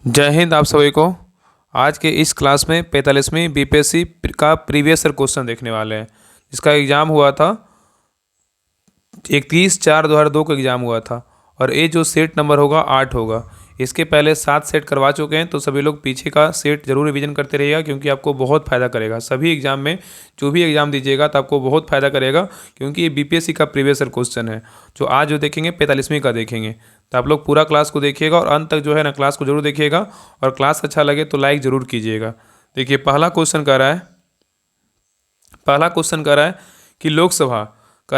जय हिंद आप सभी को। आज के इस क्लास में 45वीं बीपीएससी का प्रीवियस ईयर क्वेश्चन देखने वाले हैं, जिसका एग्ज़ाम हुआ था 31/4/2002 को एग्ज़ाम हुआ था। और ये जो सेट नंबर होगा 8 होगा। इसके पहले 7 सेट करवा चुके हैं, तो सभी लोग पीछे का सेट जरूर रिवीजन करते रहिएगा, क्योंकि आपको बहुत फ़ायदा करेगा। सभी एग्ज़ाम में जो भी एग्ज़ाम दीजिएगा तो आपको बहुत फ़ायदा करेगा, क्योंकि ये बीपीएससी का प्रीवियस ईयर क्वेश्चन है। जो आज जो देखेंगे 45वीं का देखेंगे, तो आप लोग पूरा क्लास को देखिएगा और अंत तक जो है ना क्लास को जरूर देखिएगा। और क्लास अच्छा लगे तो लाइक ज़रूर कीजिएगा। देखिए पहला क्वेश्चन कह रहा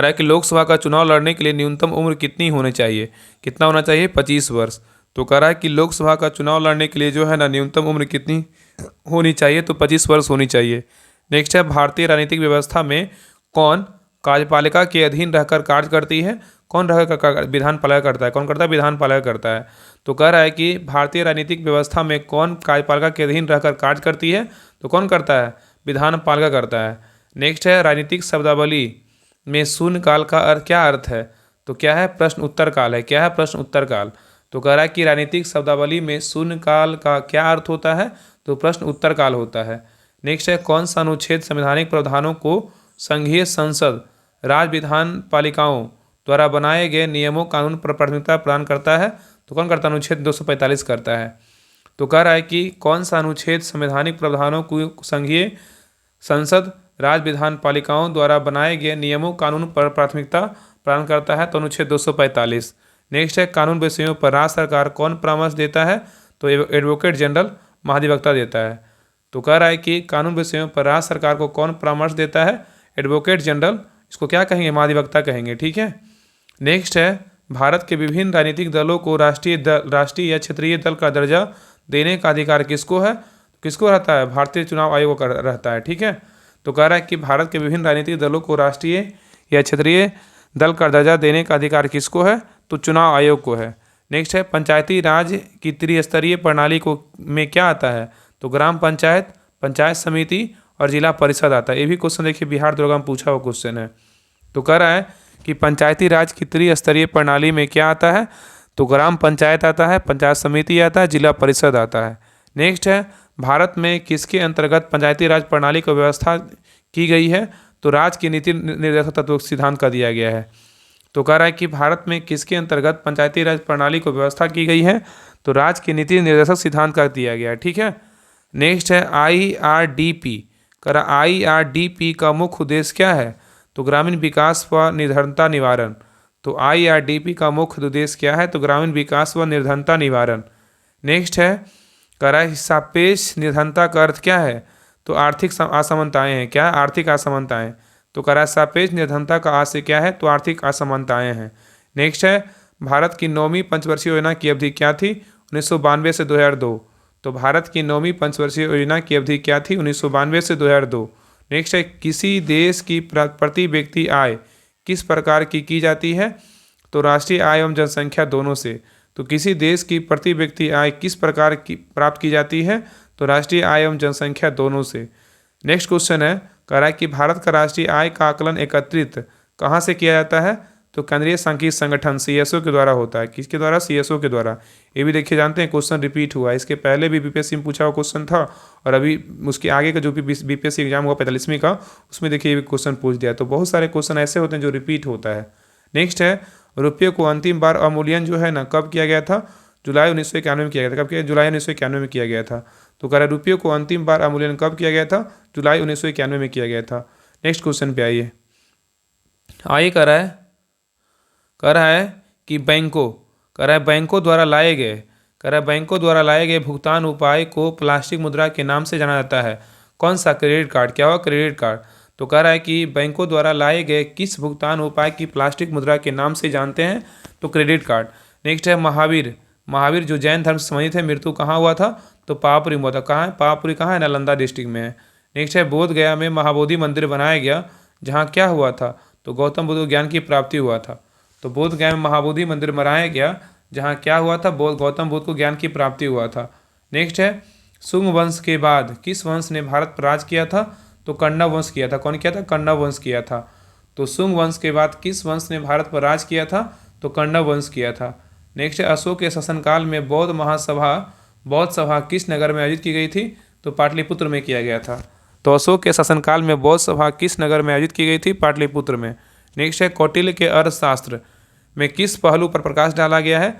है कि लोकसभा का चुनाव लड़ने के लिए न्यूनतम उम्र कितनी होनी चाहिए। कितना होना चाहिए? 25 वर्ष। तो कह रहा है कि लोकसभा का चुनाव लड़ने के लिए जो है ना न्यूनतम उम्र कितनी होनी चाहिए, तो 25 वर्ष होनी चाहिए। नेक्स्ट है, भारतीय राजनीतिक व्यवस्था में कौन कार्यपालिका के अधीन रहकर कार्य करती है? कौन रहकर विधान पालिका करता है? कौन करता है? विधान पालिका करता है। तो कह रहा है कि भारतीय राजनीतिक व्यवस्था में कौन कार्यपालिका के अधीन रहकर कार्य करती है? तो कौन करता है? विधान पालिका करता है। नेक्स्ट है, राजनीतिक शब्दावली में शून्य काल का क्या अर्थ है? तो क्या है? प्रश्न उत्तर काल है। क्या है? प्रश्न उत्तर काल। तो कह रहा है कि राजनीतिक शब्दावली में शून्य काल का क्या अर्थ होता है? तो प्रश्न उत्तर काल होता है। नेक्स्ट है, कौन सा अनुच्छेद संवैधानिक प्रावधानों को संघीय संसद राज्य विधान पालिकाओं द्वारा बनाए गए नियमों कानून पर प्राथमिकता प्रदान करता है? तो कौन करता है? अनुच्छेद 245 करता है। तो कह रहा है कि कौन सा अनुच्छेद संवैधानिक प्रावधानों को संघीय संसद राज्य विधान पालिकाओं द्वारा बनाए गए नियमों कानून पर प्राथमिकता प्रदान करता है? तो अनुच्छेद 245। नेक्स्ट है, कानून विषयों पर राज्य सरकार कौन परामर्श देता है? तो एडवोकेट जनरल महाधिवक्ता देता है। तो कह रहा है कि कानून विषयों पर राज्य सरकार को कौन परामर्श देता है? Advocate general. इसको क्या कहेंगे? महाधिवक्ता कहेंगे। ठीक है। नेक्स्ट है, भारत के विभिन्न राजनीतिक दलों को राष्ट्रीय या क्षेत्रीय दल का दर्जा देने का अधिकार किसको है? किसको रहता है? भारतीय चुनाव आयोग का रहता है। ठीक है। तो कह रहा है कि भारत के विभिन्न राजनीतिक दलों को राष्ट्रीय या क्षेत्रीय दल का दर्जा देने का अधिकार किसको है? तो चुनाव आयोग को है। नेक्स्ट है, पंचायती राज की त्रिस्तरीय प्रणाली को में क्या आता है? तो ग्राम पंचायत, पंचायत समिति और जिला परिषद आता है। ये भी क्वेश्चन देखिए बिहार दरोगा में पूछा हुआ क्वेश्चन है। तो कह रहा है कि पंचायती राज की त्रिस्तरीय प्रणाली में क्या आता है? तो ग्राम पंचायत आता है, पंचायत समिति आता है, जिला परिषद आता है। नेक्स्ट है, भारत में किसके अंतर्गत पंचायती राज प्रणाली की व्यवस्था की गई है? तो राज्य की नीति निर्देशक तत्व सिद्धांत का दिया गया है। तो कह रहा है कि भारत में किसके अंतर्गत पंचायती राज प्रणाली को व्यवस्था की गई है? तो राज्य की नीति निर्देशक सिद्धांत का दिया गया है। ठीक है। नेक्स्ट है, IRDP। कह रहा IRDP का मुख्य उद्देश्य क्या है? तो ग्रामीण विकास व निर्धनता निवारण। तो IRDP का मुख्य उद्देश्य क्या है? तो ग्रामीण विकास व निर्धनता निवारण। नेक्स्ट है, कह रहा है सापेक्ष निर्धनता का अर्थ क्या है? तो आर्थिक असमानताएं हैं। क्या? आर्थिक असमानताएं। तो कह रहा है सापेक्ष निर्धनता का आशय क्या है? तो आर्थिक असमानताएं हैं। नेक्स्ट है, भारत की 9वीं पंचवर्षीय योजना की अवधि क्या थी? 1992 से 2002। तो भारत की 9वीं पंचवर्षीय योजना की अवधि क्या थी? 1992 से 2002। नेक्स्ट है, किसी देश की प्रति व्यक्ति आय किस प्रकार की जाती है? तो राष्ट्रीय आय एवं जनसंख्या दोनों से। तो किसी देश की प्रति व्यक्ति आय किस प्रकार की प्राप्त की जाती है? तो राष्ट्रीय आय एवं जनसंख्या दोनों से। नेक्स्ट क्वेश्चन है, कह रहा है कि भारत का राष्ट्रीय आय का आकलन एकत्रित कहाँ से किया जाता है? तो केंद्रीय सांख्यिकी संगठन CSO के द्वारा होता है। किसके द्वारा? CSO के द्वारा। ये भी देखिए जानते हैं क्वेश्चन रिपीट हुआ है। इसके पहले भी बीपीएससी में पूछा हुआ क्वेश्चन था, और अभी उसके आगे का जो भी बीपीएससी एग्जाम हुआ 45वीं का, उसमें देखिए ये भी क्वेश्चन पूछ दिया। तो बहुत सारे क्वेश्चन ऐसे होते हैं जो रिपीट होता है। नेक्स्ट है, रुपये को अंतिम बार अवमूल्यन जो है ना कब किया गया था? जुलाई 1991 में किया गया था। कब किया? जुलाई 1991 में किया गया था। तो कह रहा है रुपये को अंतिम बार अवमूल्यन कब किया गया था? जुलाई 1991 में किया गया था। नेक्स्ट क्वेश्चन पे आइए। कह रहा है कि बैंकों द्वारा लाए गए भुगतान उपाय को प्लास्टिक मुद्रा के नाम से जाना जाता है। कौन सा? Credit card. क्या हुआ? Credit card. तो कह रहा है कि बैंकों द्वारा लाए गए किस भुगतान उपाय की प्लास्टिक मुद्रा के नाम से जानते हैं? तो क्रेडिट कार्ड। नेक्स्ट है, महावीर जो जैन धर्म से संबंधित है, मृत्यु कहाँ हुआ था? तो पावापुरी में हुआ था। कहाँ है? पावापुरी कहाँ है? नालंदा डिस्ट्रिक्ट में है। नेक्स्ट है, बोध गया में महाबोधि मंदिर बनाया गया, जहाँ क्या हुआ था? तो गौतम बुद्ध को ज्ञान की प्राप्ति हुआ था। तो बोध गया में महाबोधि मंदिर बनाया गया, जहाँ क्या हुआ था? गौतम बुद्ध को ज्ञान की प्राप्ति हुआ था। नेक्स्ट है, शुंग वंश के बाद किस वंश ने भारत पर राज किया था? तो कण्व वंश किया था। कौन किया था? कण्व वंश किया था। तो शुंग वंश के बाद किस वंश ने भारत पर राज किया था? तो कण्व वंश किया था। नेक्स्ट है, अशोक के शासनकाल में बौद्ध महासभा बौद्ध सभा किस नगर में आयोजित की गई थी? तो पाटलिपुत्र में किया गया था। तो अशोक के शासनकाल में बौद्ध सभा किस नगर में आयोजित की गई थी? पाटलिपुत्र में। नेक्स्ट है, कौटिल्य के अर्थशास्त्र में किस पहलू पर प्रकाश डाला गया है?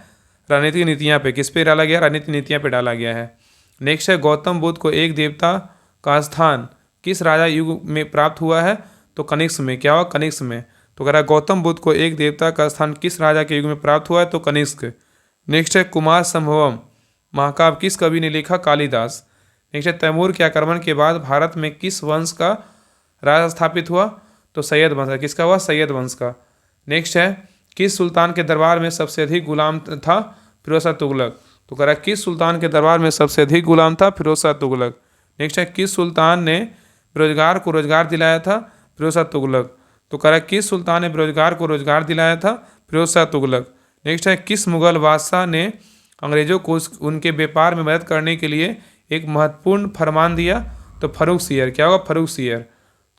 राजनीतिक नीतियाँ पे। किस पे डाला गया? राजनीतिक नीतियाँ पे डाला गया है। नेक्स्ट है, गौतम बुद्ध को एक देवता का स्थान किस राजा युग में प्राप्त हुआ है? तो कनिष्क में। क्या हुआ? कनिष्क में। तो कह रहा है गौतम बुद्ध को एक देवता का स्थान किस राजा के युग में प्राप्त हुआ है? तो कनिष्क। नेक्स्ट है, कुमार संभवम महाकाव्य किस कवि ने लिखा? कालिदास। नेक्स्ट है, तैमूर के आक्रमण के बाद भारत में किस वंश का राज स्थापित हुआ? तो सैयद वंश का। किसका हुआ? सैयद वंश का। नेक्स्ट है, किस सुल्तान के दरबार में सबसे अधिक गुलाम था? फिरोज शाह तुगलक। तो कह रहा है किस सुल्तान के दरबार में सबसे अधिक गुलाम था? फिरोज शाह तुगलक। नेक्स्ट है, किस सुल्तान ने बेरोजगार को रोजगार दिलाया था? फिरोज शाह तुगलक। तो कह रहा है किस सुल्तान ने बेरोजगार को रोजगार दिलाया था? फिरोज शाह तुगलक। नेक्स्ट है, किस मुगल बादशाह ने अंग्रेजों को उनके व्यापार में मदद करने के लिए एक महत्वपूर्ण फरमान दिया? तो फर्रुखसियर। क्या होगा? फर्रुखसियर।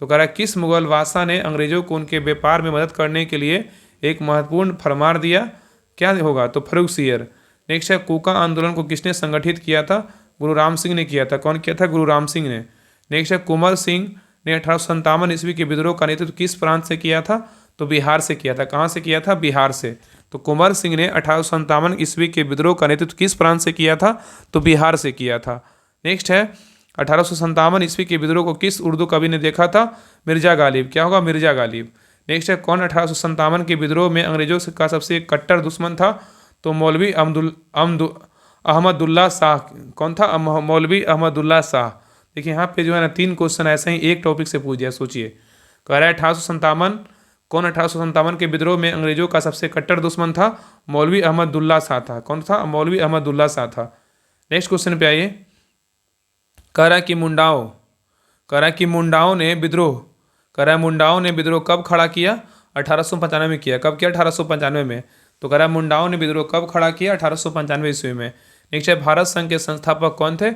तो कह रहा है किस मुगल बादशाह ने अंग्रेजों को उनके व्यापार में मदद करने के लिए एक महत्वपूर्ण फरमान दिया? क्या होगा? तो फर्रुखसियर। नेक्स्ट है, कूका आंदोलन को किसने संगठित किया था? गुरु राम सिंह ने किया था। कौन किया था? गुरु राम सिंह ने। नेक्स्ट है, कुंवर सिंह ने 1857 ईस्वी के विद्रोह का नेतृत्व किस प्रांत से किया था? तो बिहार से किया था। कहाँ से किया था? बिहार से। तो कुंवर सिंह ने 1857 ईस्वी के विद्रोह का नेतृत्व किस प्रांत से किया था? तो बिहार से किया था। नेक्स्ट है, 1857 ईस्वी के विद्रोह को किस उर्दू कवि ने देखा था? मिर्जा गालिब। क्या होगा? मिर्जा गालिब। नेक्स्ट है, कौन 1857 के विद्रोह में अंग्रेजों का सबसे कट्टर दुश्मन था? तो मौलवी अहमदुल्ला शाह। कौन था? मौलवी अहमदुल्ला शाह। देखिए यहाँ पे जो है ना 3 क्वेश्चन ऐसे ही एक टॉपिक से पूछ दिया। सोचिए, कह रहा है 1857 कौन 1857 के विद्रोह में अंग्रेजों का सबसे कट्टर दुश्मन था? मौलवी अहमदुल्ला शाह था। कौन था? मौलवी अहमदुल्ला शाह था। नेक्स्ट क्वेश्चन पे आइए। कह रहा है कि मुंडाओं ने विद्रोह कब खड़ा किया? 1895 में किया। कब किया? 1895 में। तो कह रहा है मुंडाओं ने विद्रोह कब खड़ा किया? 1895 ईस्वी में। नेक्स्ट है, भारत संघ के संस्थापक कौन थे?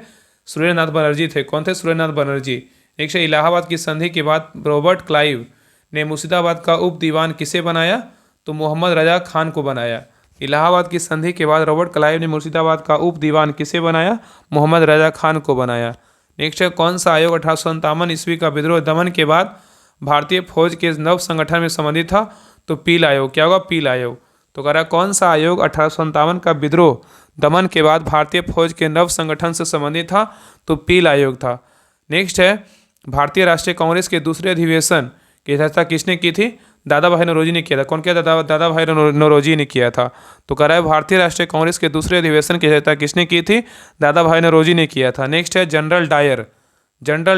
सुरेंद्रनाथ बनर्जी थे। कौन थे? सुरेंद्रनाथ बनर्जी। नेक्स्ट है, इलाहाबाद की संधि के बाद रॉबर्ट क्लाइव ने मुर्शिदाबाद का उप दीवान किसे बनाया? तो मोहम्मद रजा खान को बनाया। इलाहाबाद की संधि के बाद रॉबर्ट क्लाइव ने मुर्शिदाबाद का उप दीवान किसे बनाया? मोहम्मद रजा खान को बनाया। नेक्स्ट है, कौन सा आयोग 1857 ईस्वी का विद्रोह दमन के बाद भारतीय फौज के नव संगठन में संबंधित था? तो पील आयोग। क्या होगा? पील आयोग। तो कह रहा है कौन सा आयोग 1857 का विद्रोह दमन के बाद भारतीय फौज के नव संगठन से संबंधित था? तो पील आयोग था। नेक्स्ट है, भारतीय राष्ट्रीय कांग्रेस के दूसरे अधिवेशन की अध्यक्षता किसने की थी? दादा भाई नौरोजी ने किया था। कौन किया था? दादा भाई नौरोजी ने किया था। तो कह रहा है भारतीय राष्ट्रीय कांग्रेस के दूसरे अधिवेशन की अध्यक्षता किसने की थी? दादा भाई नौरोजी ने किया था। नेक्स्ट है, जनरल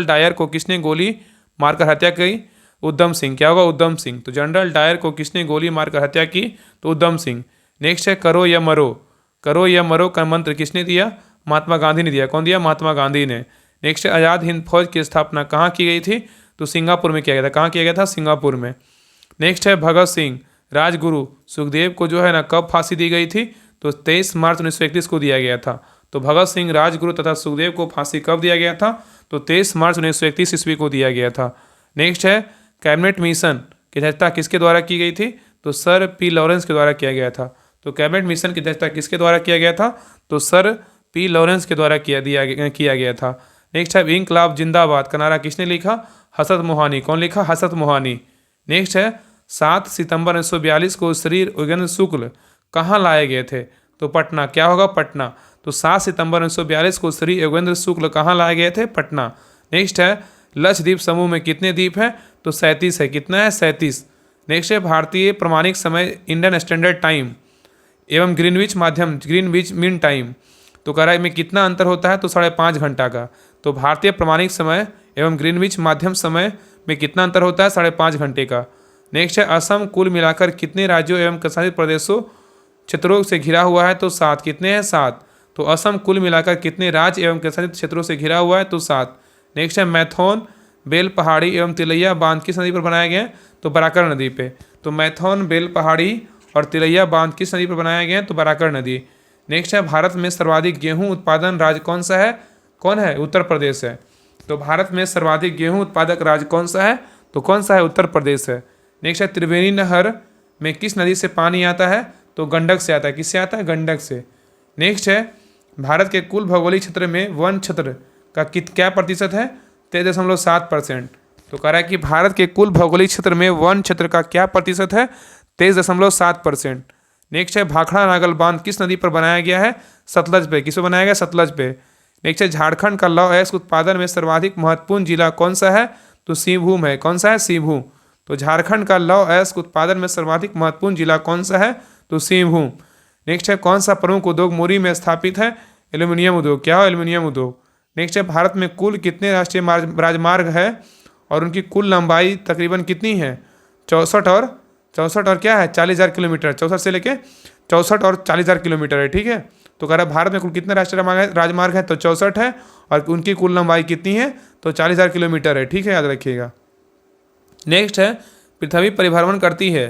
डायर को किसने गोली मारकर हत्या की? उधम सिंह। क्या होगा? उधम सिंह। तो जनरल डायर को किसने गोली मारकर हत्या की? तो उधम सिंह। नेक्स्ट है, करो या मरो का मंत्र किसने दिया? महात्मा गांधी ने दिया। कौन दिया? महात्मा गांधी ने। नेक्स्ट है, आज़ाद हिंद फौज की स्थापना कहाँ की गई थी? तो सिंगापुर में किया गया था। कहाँ किया गया था? सिंगापुर में। नेक्स्ट है, भगत सिंह राजगुरु सुखदेव को जो है ना कब फांसी दी गई थी? तो 23 मार्च 1931 को दिया गया था। तो भगत सिंह राजगुरु तथा सुखदेव को फांसी कब दिया गया था? तो 23 मार्च 1931 ईस्वी को दिया गया था। नेक्स्ट है, कैबिनेट मिशन की अध्यक्षता किसके द्वारा की गई थी? तो सर पी लॉरेंस के द्वारा किया गया था। तो कैबिनेट मिशन की अध्यक्षता किसके द्वारा किया गया था? तो सर पी लॉरेंस के द्वारा किया गया था। नेक्स्ट है, इंकलाब जिंदाबाद का नारा किसने लिखा? हसरत मोहानी। कौन लिखा? हसरत मोहानी। नेक्स्ट है, 7 सितंबर 1942 को श्री योगेंद्र शुक्ल कहाँ लाए गए थे? तो पटना। क्या होगा? पटना। तो 7 सितंबर 1942 को श्री योगेंद्र शुक्ल कहाँ लाए गए थे? पटना। नेक्स्ट है, लक्षद्वीप समूह में कितने द्वीप हैं? तो 37 है। कितना है? 37। नेक्स्ट है, भारतीय प्रमाणिक समय इंडियन स्टैंडर्ड टाइम एवं ग्रीनविच मीन टाइम तो कह रहा है में कितना अंतर होता है? तो 5.5 घंटा का। तो भारतीय प्रमाणिक समय एवं ग्रीनविच माध्यम समय में कितना अंतर होता है? 5.5 घंटे का। नेक्स्ट है, असम कुल मिलाकर कितने राज्यों एवं केंद्रशासित प्रदेशों क्षेत्रों से घिरा हुआ है? तो 7। कितने हैं? 7। तो असम कुल मिलाकर कितने राज्य एवं केंद्रशासित क्षेत्रों से घिरा हुआ है? तो 7। नेक्स्ट है, मैथोन बेल पहाड़ी एवं तिलैया बांध किस नदी पर बनाया गया? तो बराकर नदी पे। तो मैथोन बेल पहाड़ी और तिलैया बांध किस नदी पर बनाया गया? तो बराकर नदी। नेक्स्ट है, भारत में सर्वाधिक गेहूं उत्पादन राज्य कौन सा है? कौन है? उत्तर प्रदेश है। तो भारत में सर्वाधिक गेहूं उत्पादक राज्य कौन सा है? तो कौन सा है? उत्तर प्रदेश है। नेक्स्ट है, त्रिवेणी नहर में किस नदी से पानी आता है? तो गंडक से आता है। किससे आता है? गंडक से। नेक्स्ट है, भारत के कुल भौगोलिक क्षेत्र में वन क्षेत्र का क्या प्रतिशत है? 23.7%। तो कह रहा है कि भारत के कुल भौगोलिक क्षेत्र में वन क्षेत्र का क्या प्रतिशत है? 23.7%। नेक्स्ट है भाखड़ा नागल बांध किस नदी पर बनाया गया है? सतलज पे। किस पे बनाया गया? सतलज पे। नेक्स्ट है झारखंड का लौह अयस्क उत्पादन में सर्वाधिक महत्वपूर्ण जिला कौन सा है? तो सिंहभूम है। कौन सा है? सिंहभूम। तो झारखंड का लौह अयस्क उत्पादन में सर्वाधिक महत्वपूर्ण जिला कौन सा है? तो सिंहभूम। नेक्स्ट है कौन सा प्रमुख उद्योग मुरी में स्थापित है? एल्यूमिनियम उद्योग। क्या हो? एल्यूमिनियम उद्योग। नेक्स्ट है भारत में कुल कितने राष्ट्रीय राजमार्ग है और उनकी कुल लंबाई तकरीबन कितनी है? 64 और क्या है? 40,000 किलोमीटर। 64 से लेके 64 और 40,000 किलोमीटर है। ठीक है। तो कह रहा है भारत में कुल कितने राष्ट्रीय राजमार्ग है? तो 64 है और उनकी कुल लंबाई कितनी है? तो 40,000 किलोमीटर है। ठीक है, याद रखिएगा। नेक्स्ट है पृथ्वी परिभ्रमण करती है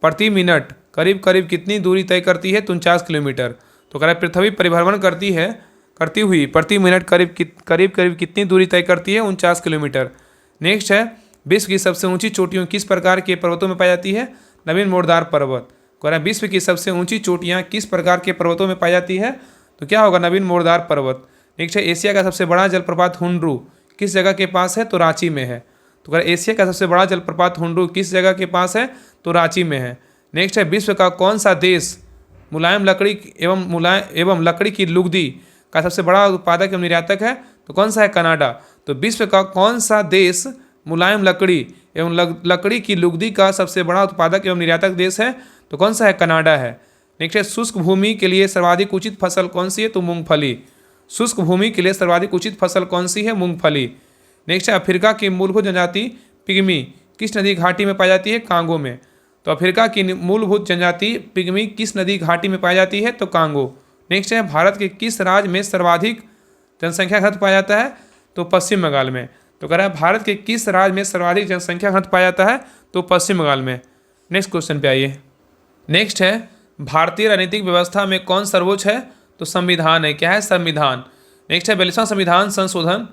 प्रति मिनट करीब करीब कितनी दूरी तय करती है? 49 किलोमीटर। तो कह रहा है पृथ्वी परिभ्रमण करती हुई प्रति मिनट करीब करीब कितनी दूरी तय करती है? 49 किलोमीटर। नेक्स्ट है विश्व की सबसे ऊंची चोटियों किस प्रकार के पर्वतों में पाई जाती है? नवीन मोरदार पर्वत। कह रहा है विश्व की सबसे ऊंची चोटियां किस प्रकार के पर्वतों में पाई जाती है? तो क्या होगा? नवीन मोरदार पर्वत। नेक्स्ट है एशिया का सबसे बड़ा जलप्रपात हुंड्रू किस जगह के पास है? तो रांची में है। तो कह रहा है एशिया का सबसे बड़ा जलप्रपात हुंड्रू किस जगह के पास है? तो रांची में है। नेक्स्ट है विश्व का कौन सा देश मुलायम लकड़ी एवं लकड़ी की लुगदी का सबसे बड़ा उत्पादक एवं निर्यातक है? तो कौन सा है? कनाडा। तो विश्व का कौन सा देश मुलायम लकड़ी एवं लकड़ी की लुगदी का सबसे बड़ा उत्पादक एवं निर्यातक देश है? तो कौन सा है? कनाडा है। नेक्स्ट है शुष्क भूमि के लिए सर्वाधिक उचित फसल कौन सी है? तो मूंगफली। शुष्क भूमि के लिए सर्वाधिक उचित फसल कौन सी है? मूंगफली। नेक्स्ट है अफ्रीका की मूलभूत जनजाति पिग्मी किस नदी घाटी में पाई जाती है? कांगो में। तो अफ्रीका की मूलभूत जनजाति पिग्मी किस नदी घाटी में पाई जाती है? तो कांगो। नेक्स्ट है भारत के किस राज्य में सर्वाधिक जनसंख्या घनत्व पाया जाता है? तो पश्चिम बंगाल में। तो कह रहा है भारत के किस राज्य में सर्वाधिक जनसंख्या घनत्व पाया जाता है? तो पश्चिम बंगाल में। नेक्स्ट क्वेश्चन पे आइए। नेक्स्ट है भारतीय राजनीतिक व्यवस्था में कौन सर्वोच्च है? तो संविधान है। क्या है? संविधान। नेक्स्ट है 42वां संविधान संशोधन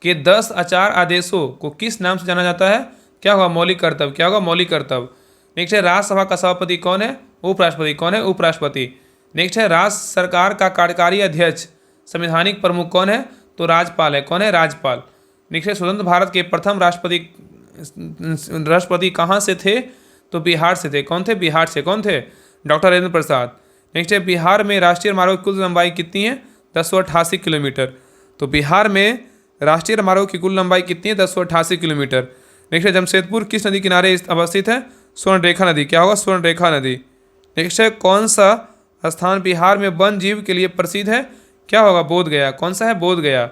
के 10 आचार आदेशों को किस नाम से जाना जाता है? क्या होगा? मौलिक कर्तव्य। क्या होगा? मौलिक कर्तव्य। नेक्स्ट है राज्यसभा का सभापति कौन है? उपराष्ट्रपति। कौन है? उपराष्ट्रपति। नेक्स्ट है राज्य सरकार का कार्यकारी अध्यक्ष संवैधानिक प्रमुख कौन है? तो राज्यपाल है। कौन है? राज्यपाल। नेक्स्ट है स्वतंत्र भारत के प्रथम राष्ट्रपति कहाँ से थे? तो बिहार से थे। कौन थे? बिहार से। कौन थे? डॉक्टर राजेंद्र प्रसाद। नेक्स्ट है बिहार में राष्ट्रीय मार्गों की कुल लंबाई कितनी है? 1088 किलोमीटर। तो बिहार में राष्ट्रीय मार्गों की कुल लंबाई कितनी है? 1088 किलोमीटर। नेक्स्ट है जमशेदपुर किस नदी किनारे अवस्थित है? स्वर्णरेखा नदी। क्या होगा? स्वर्णरेखा नदी। नेक्स्ट है कौन सा स्थान बिहार में वन जीव के लिए प्रसिद्ध है? क्या होगा? बोध गया। कौन सा है? बोध गया।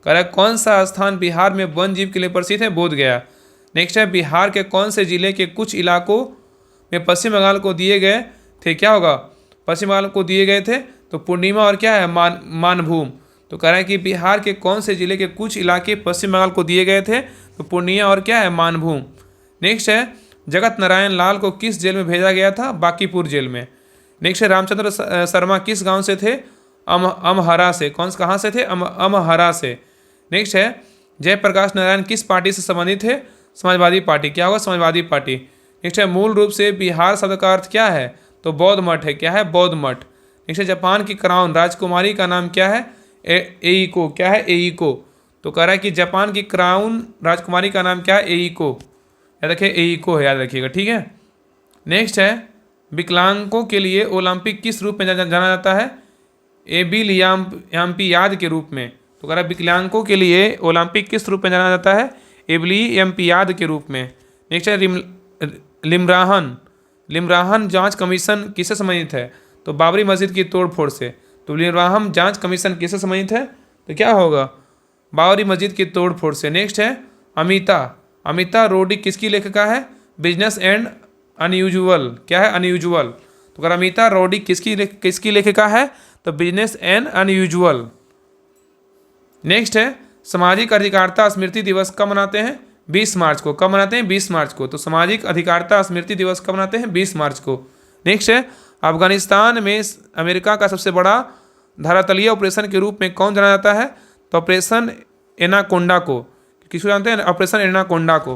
कह रहा है कौन सा स्थान बिहार में वन जीव के लिए प्रसिद्ध है? बोध गया। नेक्स्ट है बिहार के कौन से जिले के कुछ इलाकों में पश्चिम बंगाल को दिए गए थे? क्या होगा? पश्चिम बंगाल को दिए गए थे तो पूर्णिमा और क्या है? मानभूम। तो कह रहा है कि बिहार के कौन से जिले के कुछ इलाके पश्चिम बंगाल को दिए गए थे? तो पूर्णिया और क्या है? मानभूम। नेक्स्ट है जगत नारायण लाल को किस जेल में भेजा गया था? बांकीपुर जेल में। नेक्स्ट है रामचंद्र शर्मा किस गांव से थे? अमहरा से। कहाँ से थे? अमहरा से। नेक्स्ट है जयप्रकाश नारायण किस पार्टी से संबंधित थे? समाजवादी पार्टी। क्या होगा? समाजवादी पार्टी। नेक्स्ट है मूल रूप से बिहार शब्द का अर्थ क्या है? तो बौद्ध मठ है। क्या है? बौद्ध मठ। नेक्स्ट है जापान की क्राउन राजकुमारी का नाम क्या है? एईको। क्या है? एईको। तो कह रहा है कि जापान की क्राउन राजकुमारी का नाम क्या है? एईको। याद रखिए एईको है, याद रखिएगा। ठीक है। नेक्स्ट है विकलांगों के लिए ओलंपिक किस रूप में जाना जाता है? एबिलियम्पियाड के रूप में। तो कह रहा है विकलांगों के लिए ओलंपिक किस रूप में जाना जाता है? एबिलियम्पियाड के रूप में। नेक्स्ट है लिमराहन जांच कमीशन किससे संबंधित है? तो बाबरी मस्जिद की तोड़फोड़ से। तो लिमराहन जांच कमीशन किससे संबंधित है? तो क्या होगा? बाबरी मस्जिद की तोड़फोड़ से। नेक्स्ट है अमिता रोडी किसकी लेखिका है? Business and unusual. क्या है? अनयूजुअल। तो अगर अमिता रोडी किसकी लेखिका है? तो बिजनेस एंड अनयूजुअल। नेक्स्ट है सामाजिक अधिकारिता स्मृति दिवस कब मनाते हैं? 20 मार्च को। कब मनाते हैं? 20 मार्च को। तो सामाजिक अधिकारिता स्मृति दिवस कब मनाते हैं? 20 मार्च को। नेक्स्ट है अफगानिस्तान में अमेरिका का सबसे बड़ा धरातलीय ऑपरेशन के रूप में कौन जाना जाता है? तो ऑपरेशन एनाकोंडा को। किसको जानते हैं? ऑपरेशन एनाकोंडा को।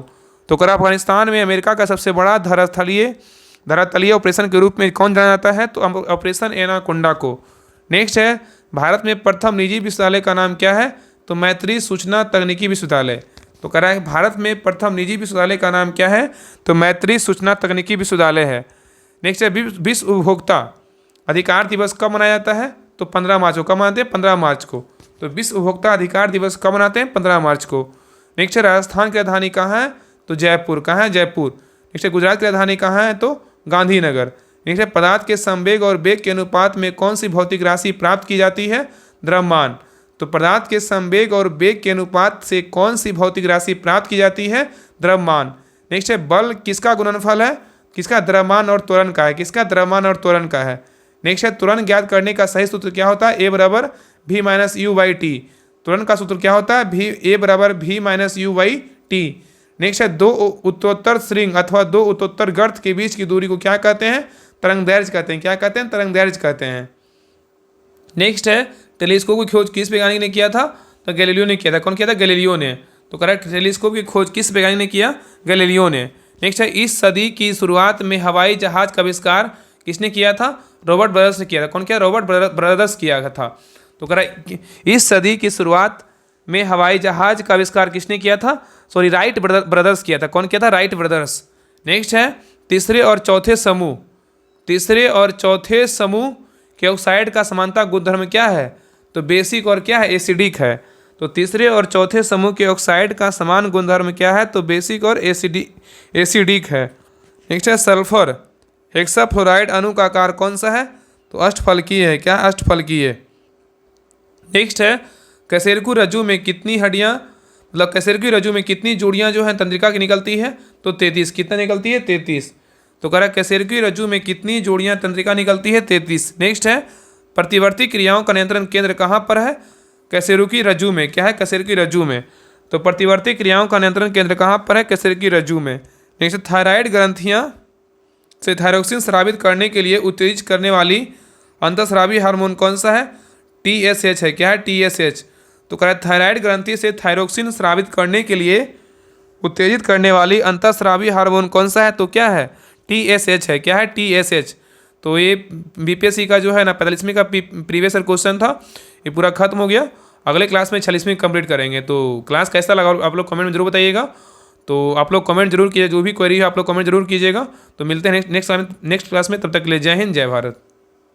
तो अगर अफगानिस्तान में अमेरिका का सबसे बड़ा धरातलीय ऑपरेशन के रूप में कौन जाना जाता है? तो ऑपरेशन एनाकोंडा को। नेक्स्ट है भारत में प्रथम निजी विश्वविद्यालय का नाम क्या है? तो मैत्री सूचना तकनीकी विश्वविद्यालय। तो कह रहा है भारत में प्रथम निजी विश्वविद्यालय का नाम क्या है? तो मैत्री सूचना तकनीकी विश्वविद्यालय है। नेक्स्ट है विश्व उपभोक्ता अधिकार दिवस कब मनाया जाता है? तो 15 मार्च को। कब मनाते हैं? 15 मार्च को। तो विश्व उपभोक्ता अधिकार दिवस कब मनाते हैं? 15 मार्च को। नेक्स्ट है राजस्थान की राजधानी कहाँ है? तो जयपुर। कहाँ है? जयपुर। नेक्स्ट है गुजरात की राजधानी कहाँ है? तो गांधीनगर। नेक्स्ट है पदार्थ के संवेग और वेग के अनुपात में कौन सी भौतिक राशि प्राप्त की जाती है? द्रव्यमान। तो पदार्थ के संवेग और वेग के अनुपात से कौन सी भौतिक राशि प्राप्त की जाती है? द्रव्यमान। नेक्स्ट है बल किसका गुणनफल है? किसका? द्रव्यमान और त्वरण का है। किसका? द्रव्यमान और त्वरण का है। नेक्स्ट है त्वरण ज्ञात करने का सही सूत्र क्या होता है? ए बराबर भी माइनस यू बाई टी। त्वरण का सूत्र क्या होता है? भी ए बराबर भी minus you by T. Next है दो उत्तरोत्तर श्रृंग अथवा दो उत्तरोत्तर गर्त के बीच की दूरी को क्या कहते हैं? तरंग दैर्घ्य कहते हैं। क्या कहते हैं? तरंग दैर्घ्य कहते हैं। नेक्स्ट है टेलीस्कोप की खोज किस वैज्ञानिक ने किया था? तो गैलीलियो ने किया था। कौन किया था? गैलीलियो ने। तो करेक्ट, टेलीस्कोप की खोज किस वैज्ञानिक ने किया? गैलीलियो ने। नेक्स्ट है इस सदी की शुरुआत में हवाई जहाज का आविष्कार किसने किया था? रॉबर्ट ब्रदर्स ने किया था। कौन किया? रॉबर्ट ब्रदर्स किया था। तो कह रहा इस सदी की शुरुआत में हवाई जहाज का आविष्कार किसने किया था? सॉरी, राइट ब्रदर्स किया था। कौन किया था? Wright brothers. नेक्स्ट है तीसरे और चौथे समूह के ऑक्साइड का समानता गुणधर्म क्या है? तो बेसिक और क्या है? एसिडिक है। तो तीसरे और चौथे समूह के ऑक्साइड का समान गुणधर्म क्या है? तो बेसिक और एसिडिक है। नेक्स्ट है सल्फर हेक्साफ्लोराइड अणु का आकार कौन सा है? तो अष्टफलकीय है। क्या? अष्टफलकीय। नेक्स्ट है कशेरुकी रज्जु में कितनी हड्डियां, मतलब कशेरुकी रज्जु में कितनी जोड़ियां जो है तंत्रिका की निकलती है? तो 33। कितना निकलती है? 33। तो कह रहा है कशेरुकी रज्जु में कितनी जोड़ियां तंत्रिका निकलती है? 33। नेक्स्ट है प्रतिवर्ती क्रियाओं का नियंत्रण केंद्र कहाँ पर है? कशेरुकी रज्जु में। क्या है? कशेरुकी रज्जु में। तो प्रतिवर्ती क्रियाओं का नियंत्रण केंद्र कहाँ पर है? कशेरुकी रज्जु में। नेक्स्ट थायराइड ग्रंथियां से थायरोक्सिन स्रावित करने के लिए उत्तेजित करने वाली अंतःस्रावी हार्मोन कौन सा है? TSH है। क्या है? TSH। तो कह रहा है थायराइड ग्रंथि से थायरोक्सिन स्रावित करने के लिए उत्तेजित करने वाली अंतःस्रावी हार्मोन कौन सा है? तो क्या है? TSH है। क्या है? TSH। तो ये BPSC का जो है ना 45वीं का प्रीवियस ईयर क्वेश्चन था, ये पूरा खत्म हो गया। अगले क्लास में 46वीं कंप्लीट करेंगे। तो क्लास कैसा लगा आप लोग कमेंट में जरूर बताइएगा। तो आप लोग कमेंट जरूर कीजिए, जो भी क्वेरी है आप लोग कमेंट जरूर कीजिएगा। तो मिलते हैं नेक्स्ट क्लास में। तब तक के लिए जय हिंद, जय भारत।